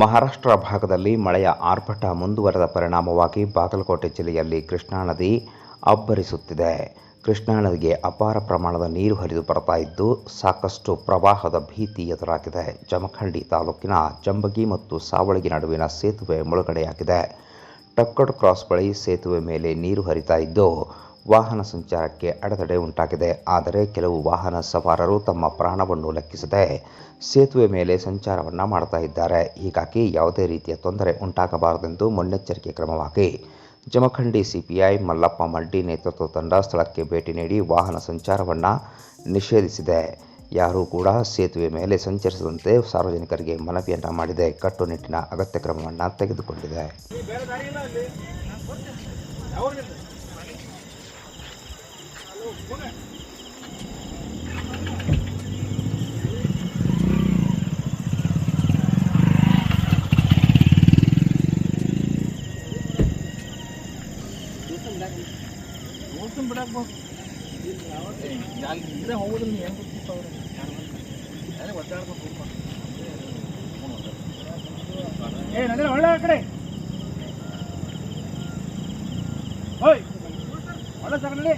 ಮಹಾರಾಷ್ಟ್ರ ಭಾಗದಲ್ಲಿ ಮಳೆಯ ಆರ್ಭಟ ಮುಂದುವರೆದ ಪರಿಣಾಮವಾಗಿ ಬಾಗಲಕೋಟೆ ಜಿಲ್ಲೆಯಲ್ಲಿ ಕೃಷ್ಣಾ ನದಿ ಅಬ್ಬರಿಸುತ್ತಿದೆ. ಕೃಷ್ಣಾ ನದಿಗೆ ಅಪಾರ ಪ್ರಮಾಣದ ನೀರು ಹರಿದು ಬರ್ತಾ ಇದ್ದು, ಸಾಕಷ್ಟು ಪ್ರವಾಹದ ಭೀತಿ ಎದುರಾಗಿದೆ. ಜಮಖಂಡಿ ತಾಲೂಕಿನ ಜಂಬಗಿ ಮತ್ತು ಸಾವಳಗಿ ನಡುವಿನ ಸೇತುವೆ ಮುಳುಗಡೆಯಾಗಿದೆ. ಟಕ್ಕಡ್ ಕ್ರಾಸ್ ಬಳಿ ಸೇತುವೆ ಮೇಲೆ ನೀರು ಹರಿತಾ ಇದ್ದು, ವಾಹನ ಸಂಚಾರಕ್ಕೆ ಅಡೆತಡೆ ಉಂಟಾಗಿದೆ. ಆದರೆ ಕೆಲವು ವಾಹನ ಸವಾರರು ತಮ್ಮ ಪ್ರಾಣವನ್ನು ಲೆಕ್ಕಿಸದೆ ಸೇತುವೆ ಮೇಲೆ ಸಂಚಾರವನ್ನು ಮಾಡ್ತಾ ಇದ್ದಾರೆ. ಹೀಗಾಗಿ ಯಾವುದೇ ರೀತಿಯ ತೊಂದರೆ ಉಂಟಾಗಬಾರದೆಂದು ಮುನ್ನೆಚ್ಚರಿಕೆ ಕ್ರಮವಾಗಿ ಜಮಖಂಡಿ ಸಿಪಿಐ ಮಲ್ಲಪ್ಪ ಮಡ್ಡಿ ನೇತೃತ್ವದ ತಂಡ ಸ್ಥಳಕ್ಕೆ ಭೇಟಿ ನೀಡಿ ವಾಹನ ಸಂಚಾರವನ್ನು ನಿಷೇಧಿಸಿದೆ. ಯಾರೂ ಕೂಡ ಸೇತುವೆ ಮೇಲೆ ಸಂಚರಿಸದಂತೆ ಸಾರ್ವಜನಿಕರಿಗೆ ಮನವಿಯನ್ನು ಮಾಡಿದೆ. ಕಟ್ಟುನಿಟ್ಟಿನ ಅಗತ್ಯ ಕ್ರಮವನ್ನು ತೆಗೆದುಕೊಂಡಿದೆ. ಒಳ್ಳೆ ಕಡೆ ಒಳ್ಳೆ ಸಗಣಿ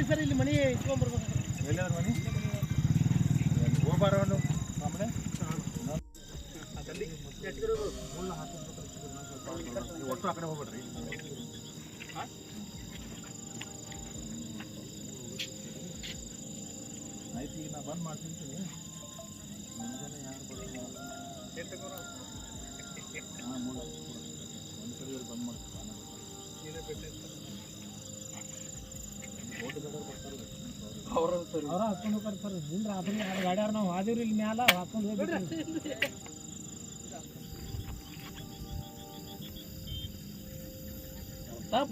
ಸರ್ ಇಲ್ಲಿ ಮನಿ ಇಟ್ಕೊಂಡ್ಬರ್ಬೇಕು. ಎಲ್ಲಾರ ಮನಿ ಹೋಗ್ಬಾರವನು ಆಮೇಲೆ ಒಟ್ಟು ಆ ಕಡೆ ಹೋಗ್ಬಿಡ್ರಿ. ಆಯ್ತು, ಈಗ ನಾ ಬಂದ್ ಮಾಡ್ತೀನಿ. ಮುಂಜಾನೆ ಯಾರು ಬರ್ತೀವಿ? ಹಾಂ, ಒಂದು ಕಡೆ ಬಂದ್ ಮಾಡ್ತೀನಿ. ಅವ್ರ ಹಾಕೊಂಡು ಹೋಗ್ತಾರೆ ಸರ್. ಇಲ್ಲ ರಾತ್ರಿ ಗಾಡಿಯಾರ ನಾವು ಹಾದಿವ್ರಿ ಇಲ್ಲಿ ಮ್ಯಾಲ ಹಾಕೊಂಡು ಹೋಗ್ಬಿಟ್ರಿ.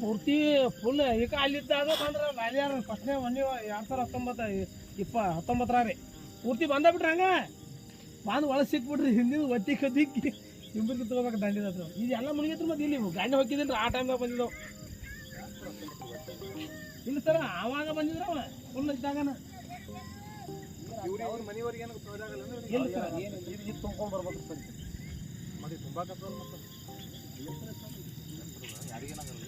ಪೂರ್ತಿ ಫುಲ್ ಈಗ ಅಲ್ಲಿದ್ದಾಗ ಬಂದ್ರೆ ಗಾಡಿಯಾರ ಫಸ್ಟ್ನೇ ಮನೆ 2019 ರೀ ಪೂರ್ತಿ ಬಂದ ಬಿಟ್ರಿ. ಹಂಗ ಬಂದು ಒಳಗೆ ಸಿಕ್ಬಿಟ್ರಿ. ಹಿಂದಿನ ಒತ್ತಿ ಕದಿಕ್ಕಿ ಇಬ್ಬರಿಗೆ ತಗೋಬೇಕು ದಂಡಿದ ಹತ್ರ. ಇದೆಲ್ಲ ಮುಳುಗಿದ್ರು. ಮತ್ತೆ ಇಲ್ಲಿ ಗಾಡಿ ಹೋಗಿದ್ದಿಲ್ಲ ಆ ಟೈಮ್ದಾಗ ಬಂದಿದ್ದವು. ಇಲ್ಲ ಸರ್, ಆವಾಗ ಬಂದಿದ್ರ ಅವ ಫುಲ್ ಇದ್ದಾಗನ. ಮನೆಯವ್ರಿಗೆ ಏನು ಇಲ್ಲ ಸರ್, ಇದು ತುಂಬ್ಕೊಂಡು ಬರ್ಬೇಕು ಸರ್. ಮತ್ತೆ ತುಂಬಾ ಯಾರಿಗೇನಾಗಲ್ಲ.